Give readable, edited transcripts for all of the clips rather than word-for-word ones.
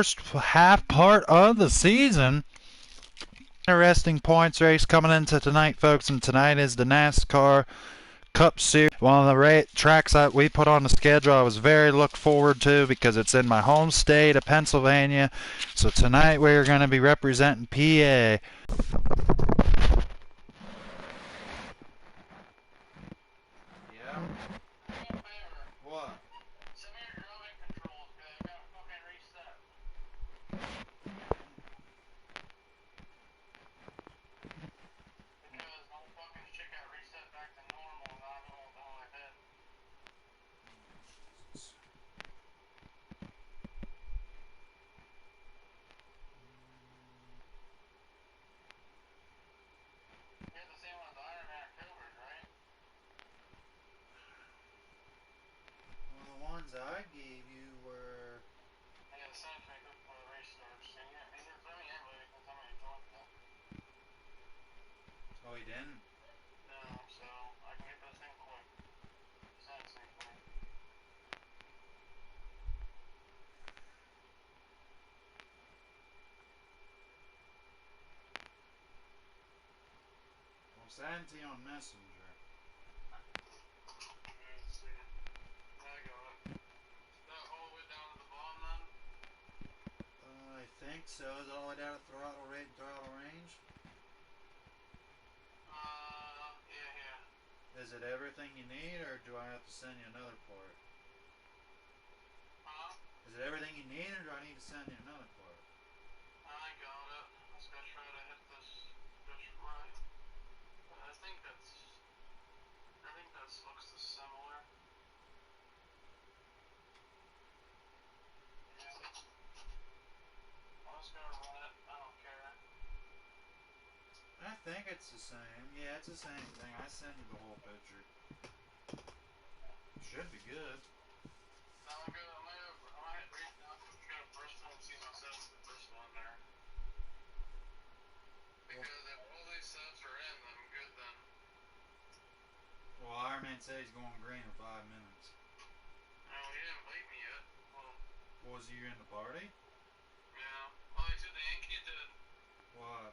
first half part of the season. Interesting points race coming into tonight, folks, and tonight is the NASCAR Cup Series. One of the tracks that we put on the schedule I was very look forward to because it's in my home state of Pennsylvania. So tonight we're going to be representing PA. I gave you were. Oh, you didn't? I'll send to you on Messenger. I think so. Is it all the way down to throttle rate and throttle range? Is it everything you need, or do I have to send you another part? Is it everything you need, or do I need to send you another part? I think it's the same. Yeah, it's the same thing. I sent you the whole picture. Should be good. Well, Iron Man said he's going green in 5 minutes. Was you in the party? What? What?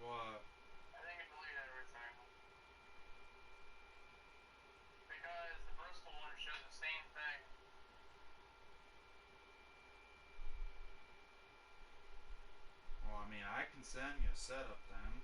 What? Well, I mean, I can send you a setup then.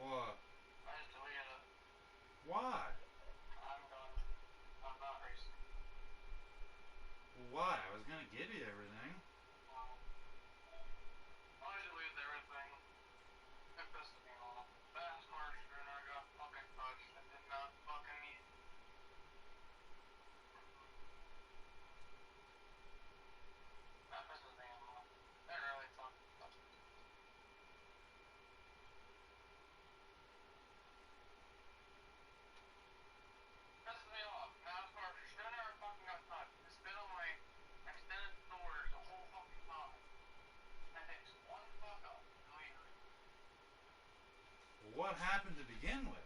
What? Why? Well, why? I was gonna give you everything. Well, what happened to begin with?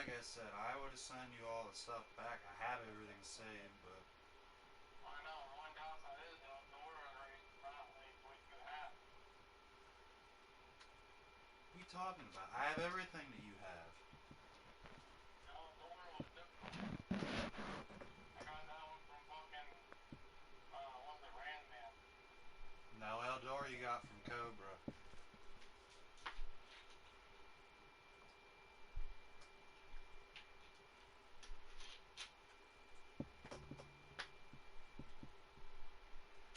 like I said, I would have sent you all the stuff back. I have everything saved, but I know, one downside is the Eldora race not like what you have. what are you talking about? I have everything that you have. The Eldora was different. I got that one from fucking, what's it, Randman. No, Eldora you got from Cobra.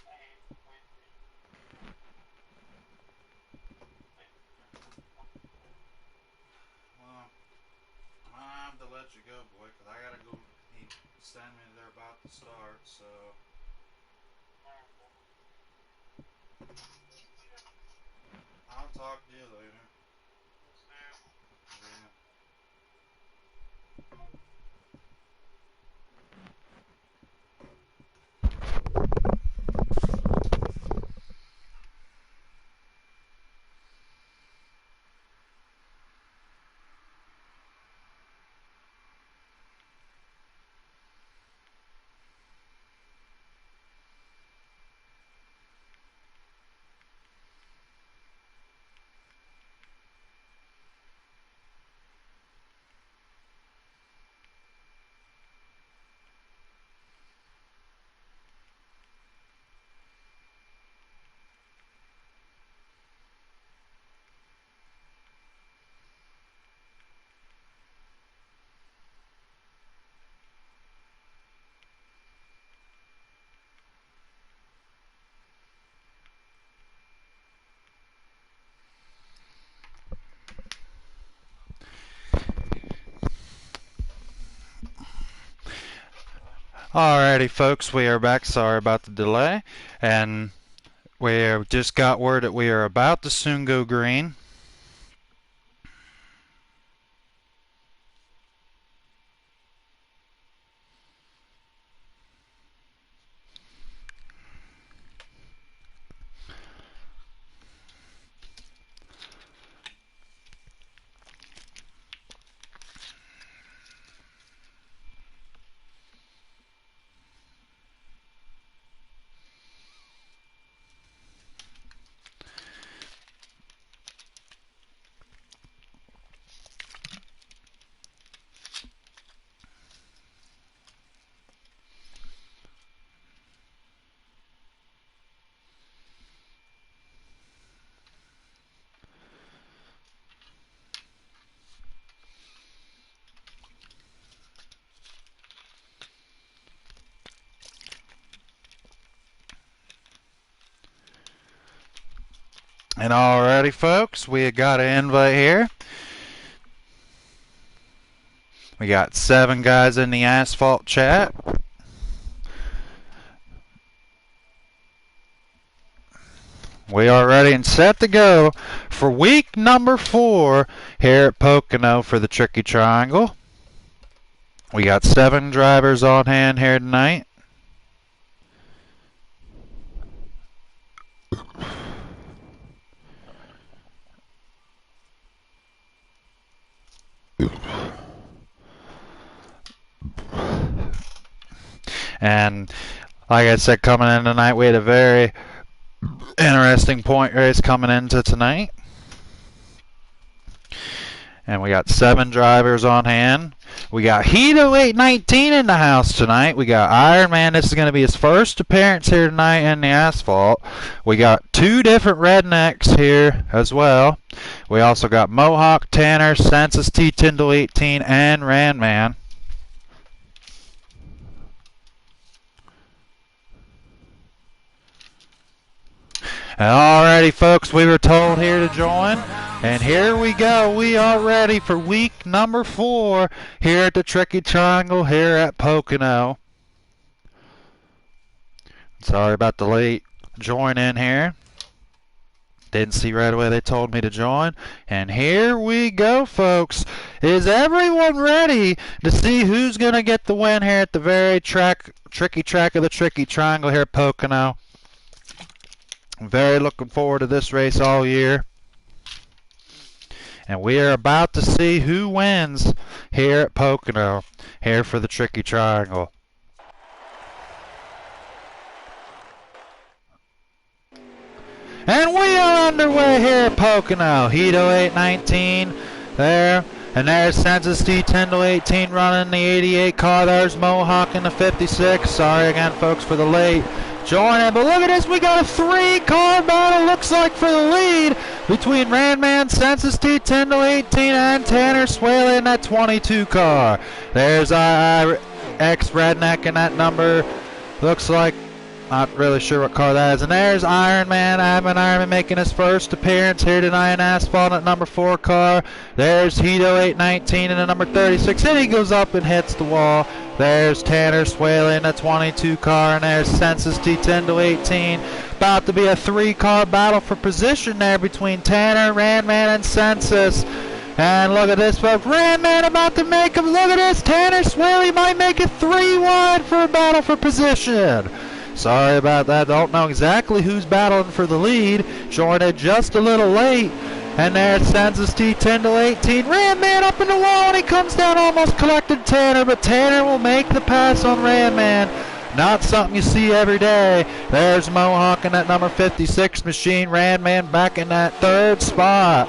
Hey, wait. Well, I have to let you go, boy, because I gotta go. He sent me they're about to start, so. I'll talk to you later. Yeah. Alrighty, folks, we are back. Sorry about the delay. And we just got word that we are about to soon go green. And alrighty, folks, we got an invite here. We got 7 guys in the asphalt chat. We are ready and set to go for week number 4 here at Pocono for the Tricky Triangle. We got 7 drivers on hand here tonight. And like I said, coming in tonight, we had a very interesting point race coming into tonight. And we got 7 drivers on hand. We got Hito 819 in the house tonight. We got Iron Man. This is going to be his first appearance here tonight in the asphalt. We got 2 different rednecks here as well. We also got Mohawk Tanner, Census T Tyndall 18, and Randman. Alrighty, folks, we were told here to join, and here we go. We are ready for week number 4 here at the Tricky Triangle here at Pocono. Sorry about the late join in here. Didn't see right away they told me to join. And here we go, folks. Is everyone ready to see who's going to get the win here at the very tricky track of the Tricky Triangle here at Pocono? I'm very looking forward to this race all year. And we are about to see who wins here at Pocono, here for the Tricky Triangle. And we are underway here at Pocono. Hito 819 there. And there's Census T10 to 18 running the 88 car. There's Mohawk in the 56. Sorry again, folks, for the late joining. But look at this. We got a 3-car battle, looks like, for the lead between Randman, Census T10 to 18, and Tanner Swaley in that 22 car. There's X Redneck in that number. Looks like, not really sure what car that is. And there's Iron Man, Ironman making his first appearance here tonight in Asphalt at number 4 car. There's Hito 819 in the number 36. And he goes up and hits the wall. There's Tanner Swaley in the 22 car. And there's Census T10 to 18. About to be a 3-car battle for position there between Tanner, Randman, and Census. And look at this, folks. Randman about to make him. Look at this. Tanner Swaley might make it 3 wide for a battle for position. Sorry about that. Don't know exactly who's battling for the lead. Joined it just a little late. And there's Census T10 to 18. Randman up in the wall, and he comes down, almost collected Tanner, but Tanner will make the pass on Randman. Not something you see every day. There's Mohawk in that number 56 machine. Randman back in that 3rd spot.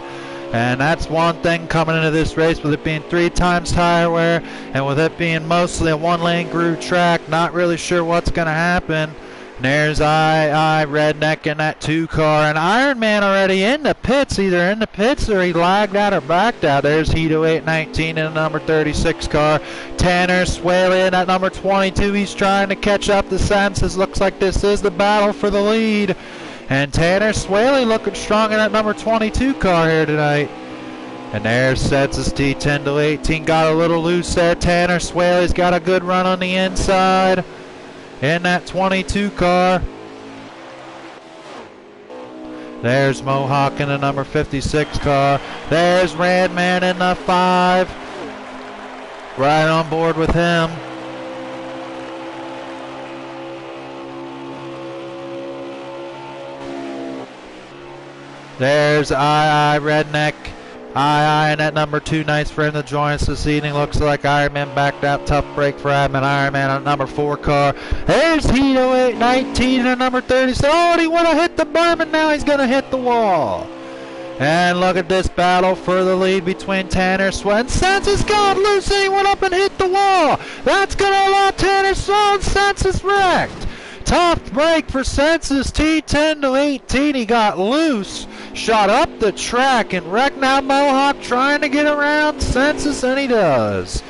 And that's one thing coming into this race, with it being 3 times tire wear and with it being mostly a 1-lane groove track. Not really sure what's going to happen. And there's Redneck in that 2 car, and Iron Man already in the pits, either in the pits or he lagged out or backed out. There's Hito 819 in the number 36 car. Tanner Swaley in that number 22. He's trying to catch up to Census. Looks like this is the battle for the lead. And Tanner Swaley looking strong in that number 22 car here tonight. And there's Census T10 to 18. Got a little loose there. Tanner Swaley's got a good run on the inside in that 22 car. There's Mohawk in the number 56 car. There's Randman in the 5. Right on board with him. There's Redneck. in that number 2. Nice for him to join us this evening. Looks like Ironman backed out. Tough break for Ironman. Ironman on number 4 car. There's Hito 819 and number 30. So, oh, he would have hit the berm, and now he's going to hit the wall. And look at this battle for the lead between Tanner Swaley and Census. Got loose, and he went up and hit the wall. That's going to allow Tanner Swaley and Census wrecked. Tough break for Census. T10 to 18. He got loose, shot up the track, and wrecked. Now Mohawk trying to get around Census, and he does.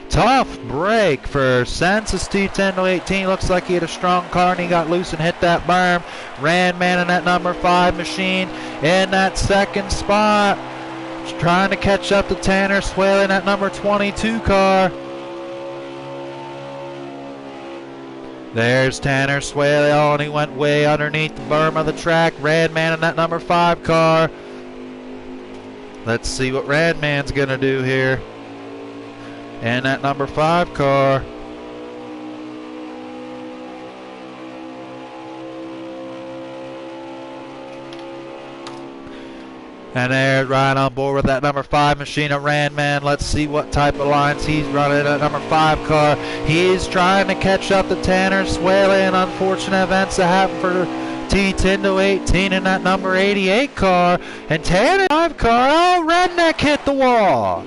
Tough break for Census. T10 to 18. Looks like he had a strong car, and he got loose and hit that berm. Randman in that number 5 machine in that 2nd spot. Just trying to catch up to Tanner Swaley in that number 22 car. There's Tanner Swaley. Oh, and he went way underneath the berm of the track. Randman in that number 5 car. Let's see what Randman's going to do here. And that number 5 car. And they're right on board with that number 5 machine of Randman. Let's see what type of lines he's running. That number 5 car. He's trying to catch up to Tanner Swaley, and unfortunate events that happen for T10 to 18 in that number 88 car. And Tanner 5 car. Oh, Redneck hit the wall.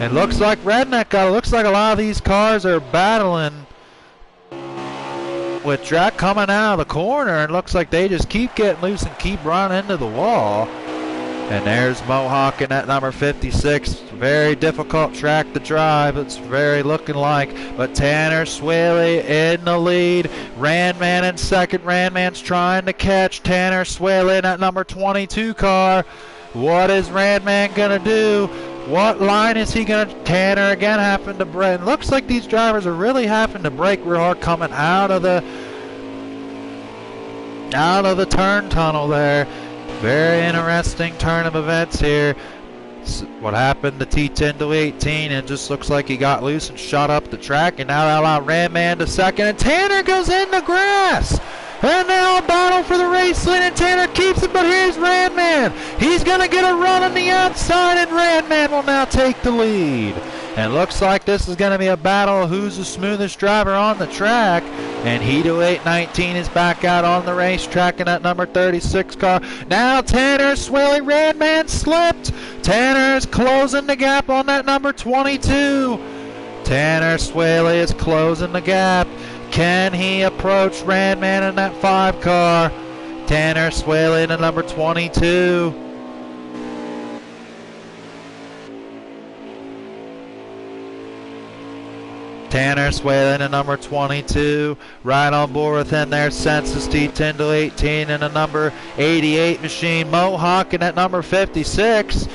And looks like Redneck looks like a lot of these cars are battling with track coming out of the corner, and looks like they just keep getting loose and keep running into the wall. And there's Mohawk in that number 56. Very difficult track to drive. It's very looking like. But Tanner Swaley in the lead. Randman in second. Randman's trying to catch Tanner Swaley in that number 22 car. What is Randman going to do? What line is he going to... Tanner again having to brake. It looks like these drivers are really having to brake real hard coming out of the turn tunnel there. Very interesting turn of events here. What happened to T10 to 18, it just looks like he got loose and shot up the track, and now they allow Randman to second, and Tanner goes in the grass. And now a battle for the race lead, and Tanner keeps it, but here's Randman. He's going to get a run on the outside, and Randman will now take the lead. And looks like this is going to be a battle of who's the smoothest driver on the track. And Hito 819 is back out on the racetrack in that number 36 car. Now Tanner Swaley, Randman slipped. Tanner is closing the gap on that number 22. Tanner Swaley is closing the gap. Can he approach Randman in that 5 car? Tanner Swaley in the number 22. Tanner Swaley in number 22. Right on board with him there, Census T10 to 18 in the number 88 machine. Mohawk in that number 56.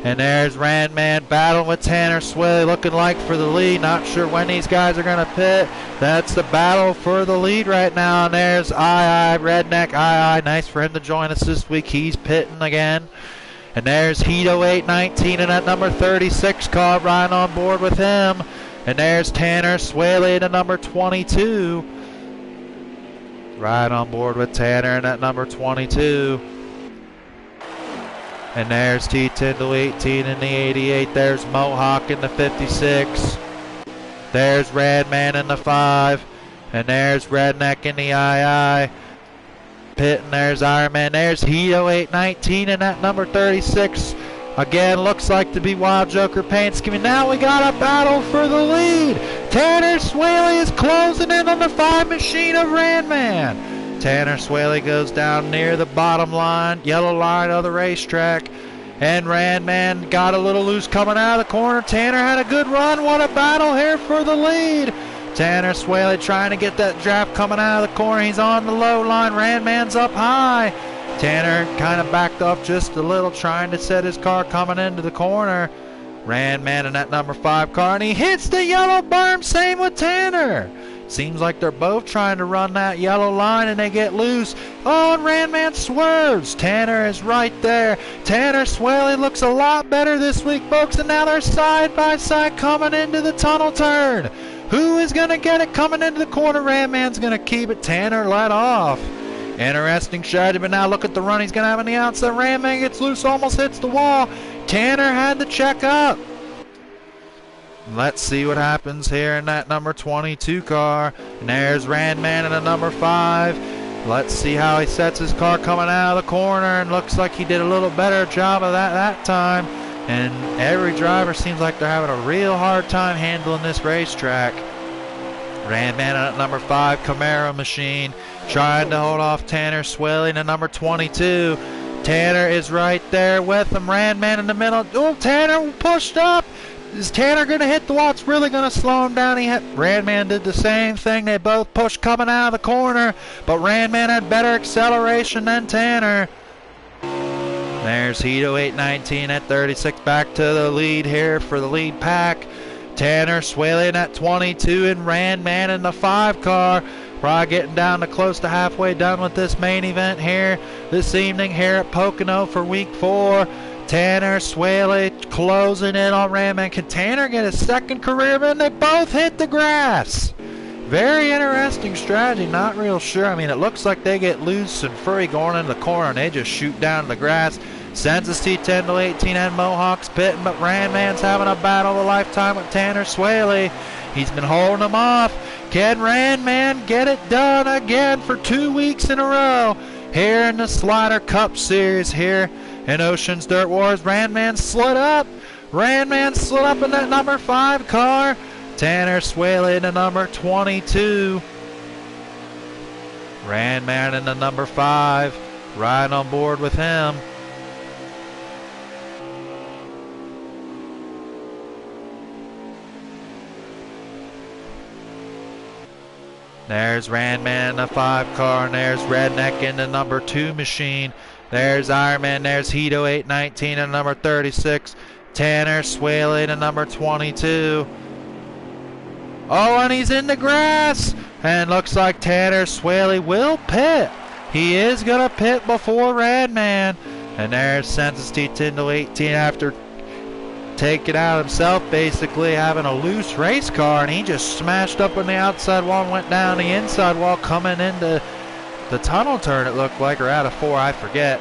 And there's Randman battling with Tanner Swaley, looking like for the lead. Not sure when these guys are going to pit. That's the battle for the lead right now. And there's Redneck nice for him to join us this week. He's pitting again. And there's Hito 819 in that number 36 car, right on board with him. And there's Tanner Swaley in the number 22. Right on board with Tanner in that number 22. And there's T10 to 18 in the 88. There's Mohawk in the 56. There's Radman in the 5. And there's Redneck in the II. Pit, and there's Ironman. There's Hito 819 in that number 36. Again, looks like to be Wild Joker Paint Scheme. Now we got a battle for the lead. Tanner Swaley is closing in on the 5 machine of Randman. Tanner Swaley goes down near the bottom line, yellow line of the racetrack. And Randman got a little loose coming out of the corner. Tanner had a good run. What a battle here for the lead. Tanner Swaley trying to get that draft coming out of the corner. He's on the low line. Randman's up high. Tanner kind of backed off just a little, trying to set his car coming into the corner. Randman in that number 5 car, and he hits the yellow berm. Same with Tanner. Seems like they're both trying to run that yellow line, and they get loose. Oh, and Randman swerves. Tanner is right there. Tanner Swaley looks a lot better this week, folks, and now they're side by side coming into the tunnel turn. Who is going to get it coming into the corner? Randman's going to keep it. Tanner let off. Interesting strategy, but now look at the run he's going to have on the outside. Randman gets loose, almost hits the wall. Tanner had to check up. Let's see what happens here in that number 22 car. And there's Randman in the number 5. Let's see how he sets his car coming out of the corner. And looks like he did a little better job of that time. And every driver seems like they're having a real hard time handling this racetrack. Randman at number 5 Camaro machine, trying to hold off Tanner Swaley in number 22. Tanner is right there with him. Randman in the middle. Oh, Tanner pushed up. Is Tanner going to hit the wall? It's really going to slow him down. Randman did the same thing. They both pushed coming out of the corner, but Randman had better acceleration than Tanner. There's Hito 819 at 36, back to the lead here for the lead pack. Tanner Swaley in at 22 and Randman in the 5 car. Probably getting down to close to halfway done with this main event here this evening here at Pocono for week 4. Tanner Swaley closing in on Randman. Can Tanner get his second career win? They both hit the grass. Very interesting strategy. Not real sure. I mean, it looks like they get loose and free going into the corner and they just shoot down to the grass. Census T10 to 18 and Mohawks pitting, but Randman's having a battle of a lifetime with Tanner Swaley. He's been holding him off. Can Randman get it done again for 2 weeks in a row here in the Slider Cup Series here in Oceans Dirt Wars? Randman slid up. Randman slid up in that number 5 car. Tanner Swaley in the number 22. Randman in the number 5. Right on board with him. There's Randman in the 5 car, and there's Redneck in the number 2 machine. There's Ironman, there's Hito 819 in the number 36. Tanner Swaley in the number 22. Oh, and he's in the grass. And looks like Tanner Swaley will pit. He is going to pit before Randman. And there's Census T10 to 18 after taking out himself, basically having a loose race car, and he just smashed up on the outside wall and went down the inside wall, coming into the tunnel turn, it looked like, or out of 4, I forget.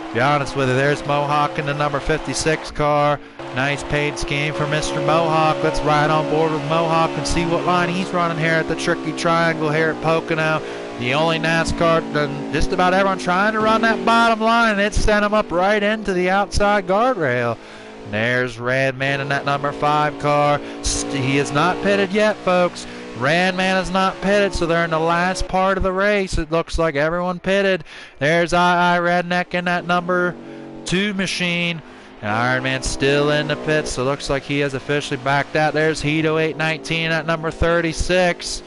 To be honest with you, there's Mohawk in the number 56 car. Nice paid scheme for Mr. Mohawk. Let's ride on board with Mohawk and see what line he's running here at the Tricky Triangle here at Pocono. The only NASCAR, just about everyone trying to run that bottom line, and it sent him up right into the outside guardrail. And there's Radman in that number 5 car. He is not pitted yet, folks. Radman is not pitted, so they're in the last part of the race. It looks like everyone pitted. There's II Redneck in that number 2 machine. And Iron Man's still in the pits, so it looks like he has officially backed out. There's Hito 819 at number 36.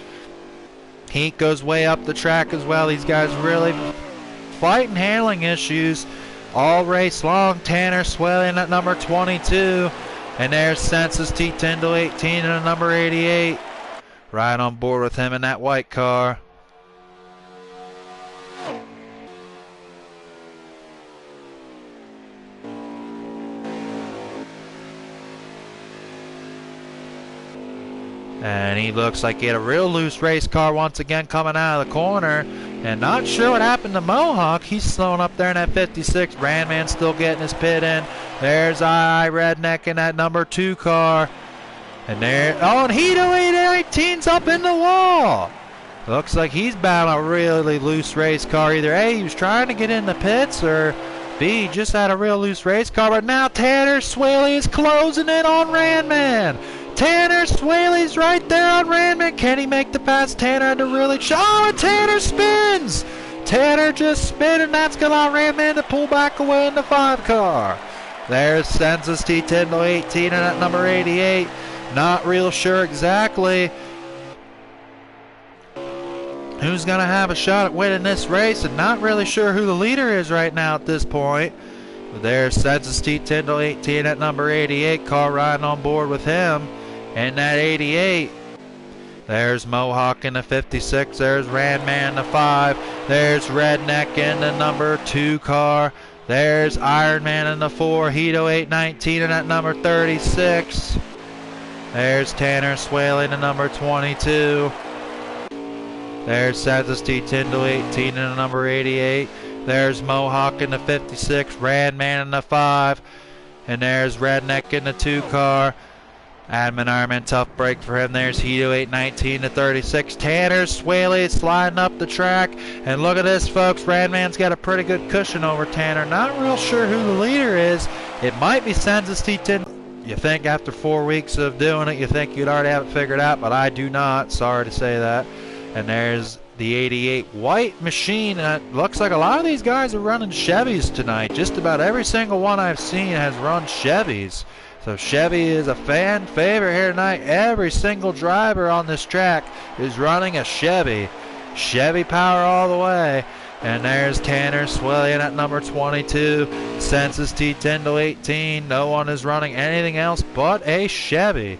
Heat goes way up the track as well. These guys really fighting handling issues all race long. Tanner Swilling at number 22. And there's Census T10 18 and number 88. Right on board with him in that white car. And he looks like he had a real loose race car once again coming out of the corner. And not sure what happened to Mohawk. He's slowing up there in that 56. Randman still getting his pit in. There's II Redneck in that number 2 car. And there, oh, and Hito 818's up in the wall. Looks like he's battling a really loose race car. Either A, he was trying to get in the pits, or B, he just had a real loose race car. But now Tanner Swaley is closing in on Randman. Tanner Swaley's right there on Randman. Can he make the pass? Tanner had to really... Oh, and Tanner spins! Tanner just spin, and that's going to allow Randman to pull back away in the 5 car. There's Census T10 18 and at number 88. Not real sure exactly who's going to have a shot at winning this race, and not really sure who the leader is right now at this point. But there's Census T10 18 at number 88. Car riding on board with him. And that 88, there's Mohawk in the 56, there's Randman in the 5, there's Redneck in the number 2 car, there's Iron Man in the 4, Hito 819 in that number 36, there's Tanner Swaley in the number 22, there's Census T10 18 in the number 88, there's Mohawk in the 56, Randman in the 5, and there's Redneck in the 2 car. Admin Ironman, tough break for him. There's Hito 819 to 36. Tanner Swaley sliding up the track. And look at this, folks. Randman's got a pretty good cushion over Tanner. Not real sure who the leader is. It might be Census T10. You think after 4 weeks of doing it, you think you'd already have it figured out, but I do not. Sorry to say that. And there's the 88 white machine. Looks like a lot of these guys are running Chevys tonight. Just about every single one I've seen has run Chevys. So Chevy is a fan favorite here tonight. Every single driver on this track is running a Chevy. Chevy power all the way. And there's Tanner Swillian at number 22. Census T10 to 18. No one is running anything else but a Chevy.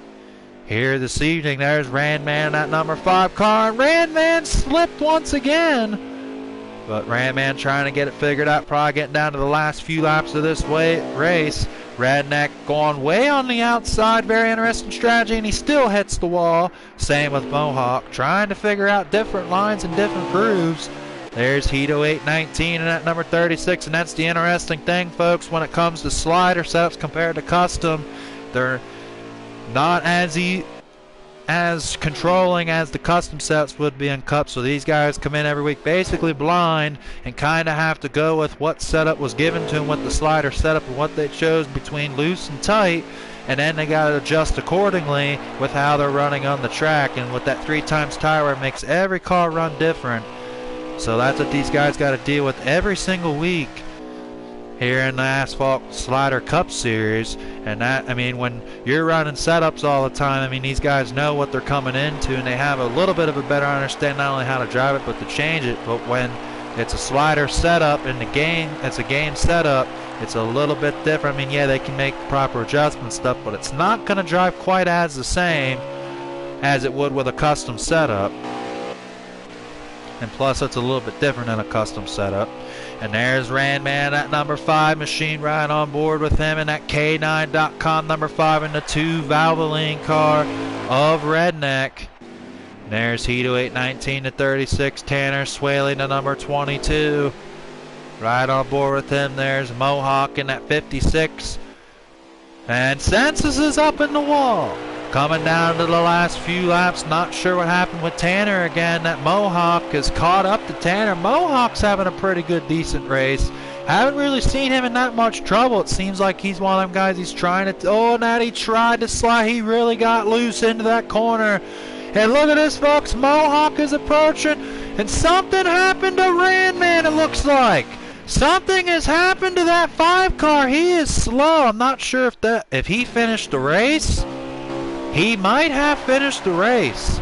Here this evening, there's Randman at number 5 car. And Randman slipped once again. But Randman trying to get it figured out. Probably getting down to the last few laps of this race. Redneck going way on the outside. Very interesting strategy, and he still hits the wall. Same with Mohawk. Trying to figure out different lines and different grooves. There's Hito 819 and at number 36, and that's the interesting thing, folks, when it comes to slider setups compared to custom. They're not as controlling as the custom sets would be in Cup, so these guys come in every week basically blind and kind of have to go with what setup was given to them with the slider setup and what they chose between loose and tight, and then they got to adjust accordingly with how they're running on the track. And with that 3x tire wear, makes every car run different, so that's what these guys got to deal with every single week here in the Asphalt Slider Cup Series. And that, I mean, when you're running setups all the time, I mean, these guys know what they're coming into, and they have a little bit of a better understanding not only how to drive it but to change it. But when it's a slider setup in the game, it's a game setup, it's a little bit different. I mean, yeah, they can make proper adjustment stuff, but it's not going to drive quite as the same as it would with a custom setup. And plus, it's a little bit different than a custom setup. And there's Randman at number 5 machine right on board with him in that K9.com number 5 in the 2 Valvoline car of Redneck. There's Hito 819 to 36. Tanner Swaley to number 22. Right on board with him. There's Mohawk in at 56. And Census is up in the wall. Coming down to the last few laps. Not sure what happened with Tanner again. That Mohawk has caught up to Tanner. Mohawk's having a pretty good, decent race. Haven't really seen him in that much trouble. It seems like he's one of them guys he's trying to... Oh, now he tried to slide. He really got loose into that corner. And look at this, folks. Mohawk is approaching. And something happened to Randman, it looks like. Something has happened to that 5 car. He is slow. I'm not sure if he finished the race. He might have finished the race.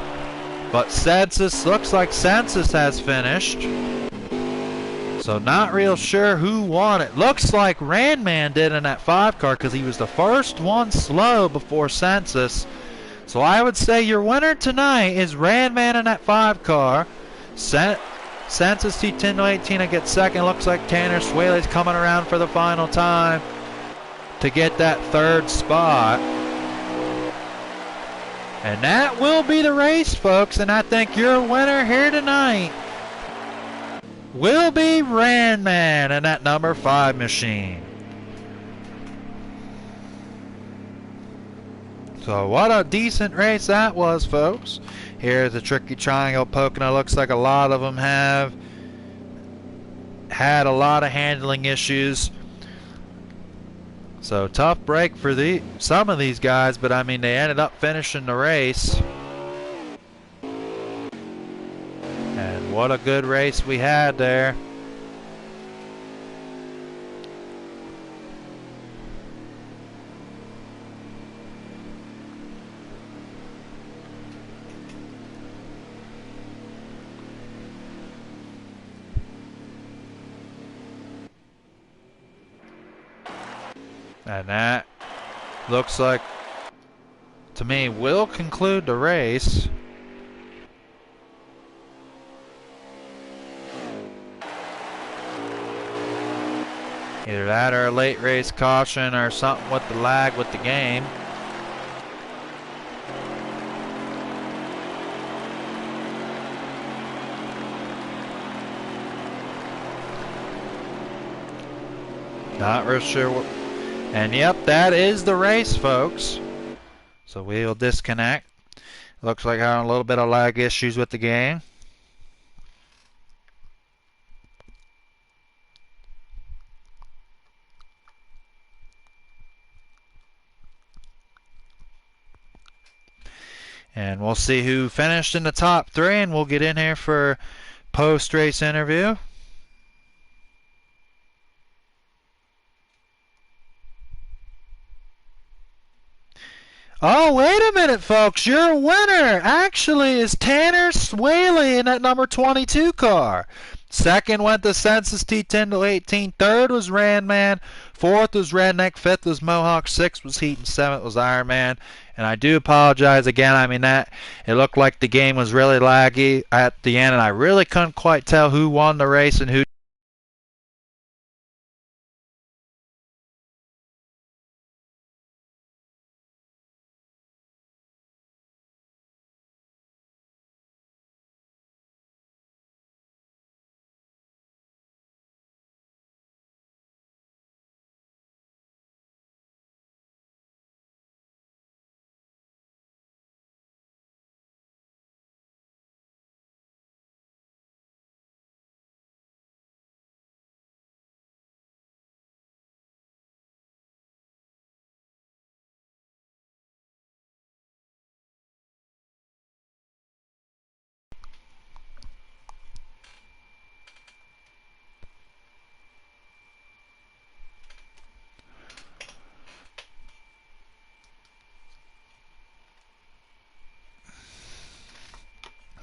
But Census, looks like Census has finished. So not real sure who won it. Looks like Randman did in that 5 car because he was the first one slow before Census. So I would say your winner tonight is Randman in that 5 car. Census T10 to 18 to get second. Looks like Tanner Swaley's coming around for the final time to get that 3rd spot. And that will be the race, folks. And I think your winner here tonight will be Randman in that number 5 machine. So what a decent race that was, folks. Here's the tricky triangle poking. It looks like a lot of them have had a lot of handling issues. So tough break for some of these guys, but I mean they ended up finishing the race. And what a good race we had there. And that looks like, to me, will conclude the race. Either that or a late race caution or something with the lag with the game. Not real sure what. And yep, that is the race, folks. So we'll disconnect. Looks like having a little bit of lag issues with the game. And we'll see who finished in the top 3, and we'll get in here for post-race interview. Oh, wait a minute, folks. Your winner actually is Tanner Swaley in that number 22 car. Second went to Census T10 to 18. Third was Randman. Fourth was Redneck. Fifth was Mohawk. Sixth was Heat. And seventh was Iron Man. And I do apologize again. I mean, that it looked like the game was really laggy at the end, and I really couldn't quite tell who won the race and who.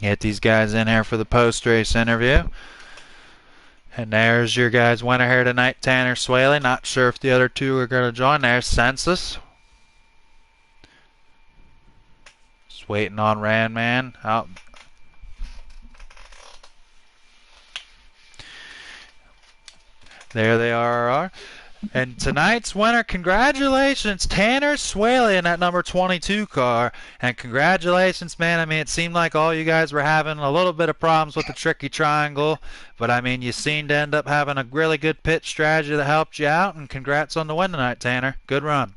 Get these guys in here for the post-race interview. And there's your guys' winner here tonight, Tanner Swaley. Not sure if the other two are going to join. There's Census. Just waiting on Randman. Out. There they are. And tonight's winner, congratulations, Tanner Swaley in that number 22 car. And congratulations, man. I mean, it seemed like all you guys were having a little bit of problems with the tricky triangle. But, I mean, you seemed to end up having a really good pit strategy that helped you out. And congrats on the win tonight, Tanner. Good run.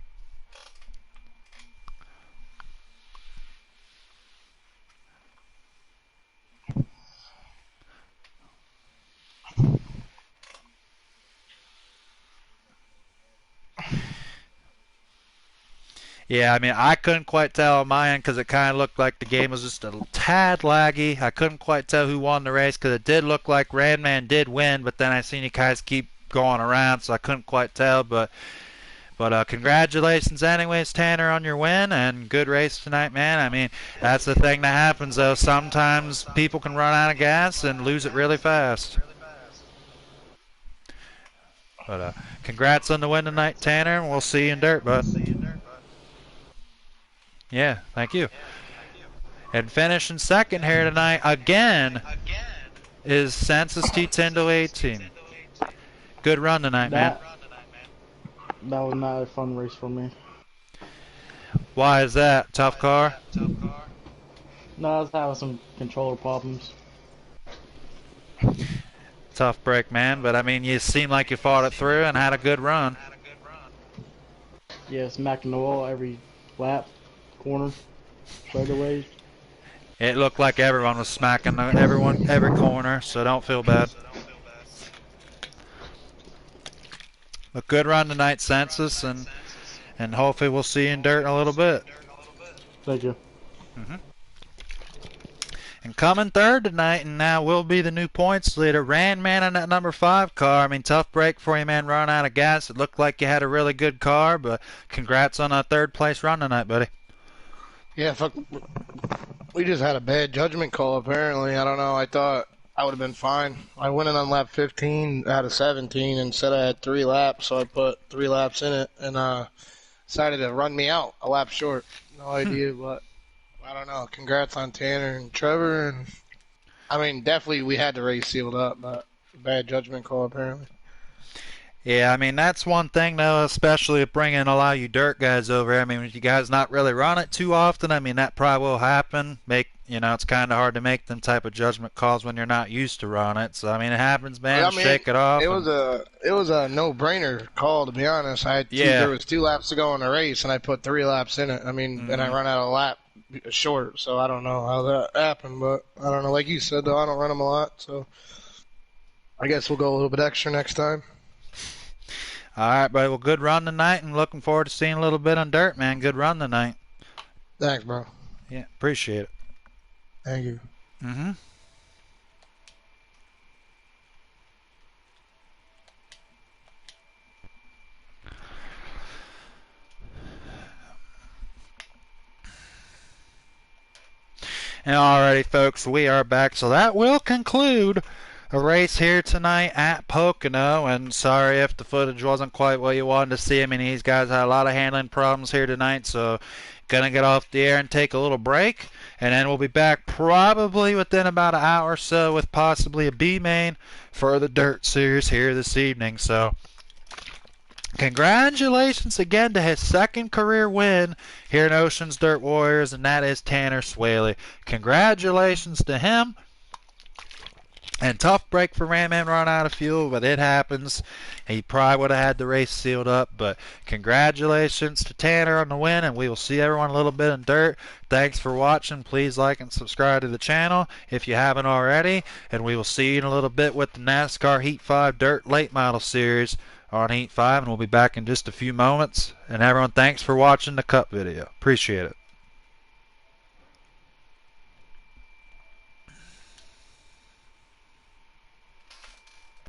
Yeah, I mean, I couldn't quite tell on my end because it kind of looked like the game was just a tad laggy. I couldn't quite tell who won the race because it did look like Randman did win, but then I seen you guys keep going around, so I couldn't quite tell. But congratulations anyways, Tanner, on your win, and good race tonight, man. I mean, that's the thing that happens, though. Sometimes people can run out of gas and lose it really fast. But congrats on the win tonight, Tanner, and we'll see you in dirt, bud. Yeah, thank you. And finishing second here tonight again is Census T10 18. Good run tonight, man. That was not a fun race for me. Why is that? Tough car? No, I was having some controller problems. Tough break, man. But I mean, you seem like you fought it through and had a good run. Yeah, smacking the wall every lap, corner, straightaways. It looked like everyone was smacking every corner, so don't feel bad. A good run tonight, Census, and hopefully we'll see you in dirt in a little bit. Thank you. And coming third tonight, and now will be the new points leader, Randman in that number 5 car. I mean, tough break for you, man, running out of gas. It looked like you had a really good car, but congrats on a third place run tonight, buddy. Yeah, fuck. We just had a bad judgment call, apparently. I don't know. I thought I would have been fine. I went in on lap 15 out of 17 and said I had 3 laps, so I put 3 laps in it and decided to run me out a lap short. No idea, but I don't know. Congrats on Tanner and Trevor. And I mean, definitely we had the race sealed up, but bad judgment call, apparently. Yeah, I mean, that's one thing, though, especially bringing a lot of you dirt guys over here. I mean, if you guys not really run it too often, I mean, that probably will happen. It's kind of hard to make them type of judgment calls when you're not used to run it. So, I mean, it happens, man. Shake it off. It was a no-brainer call, to be honest. There was 2 laps to go in the race, and I put 3 laps in it. I mean, and I run out of lap short, so I don't know how that happened, but I don't know. Like you said, though, I don't run them a lot, so I guess we'll go a little bit extra next time. All right, buddy. Well, good run tonight, and looking forward to seeing a little bit on dirt, man. Good run tonight. Thanks, bro. Yeah, appreciate it. Thank you. And alrighty, folks, we are back. So that will conclude a race here tonight at Pocono. And sorry if the footage wasn't quite what you wanted to see. I mean, these guys had a lot of handling problems here tonight, so gonna get off the air and take a little break, and then we'll be back probably within about an hour or so with possibly a B main for the dirt series here this evening. So congratulations again to his second career win here in Oceans Dirt Warriors, and that is Tanner Swaley. Congratulations to him. And tough break for Randman, run out of fuel, but it happens. He probably would have had the race sealed up, but congratulations to Tanner on the win, and we will see everyone a little bit in dirt. Thanks for watching. Please like and subscribe to the channel if you haven't already, and we will see you in a little bit with the NASCAR Heat 5 Dirt Late Model Series on Heat 5, and we'll be back in just a few moments. And everyone, thanks for watching the Cup video. Appreciate it.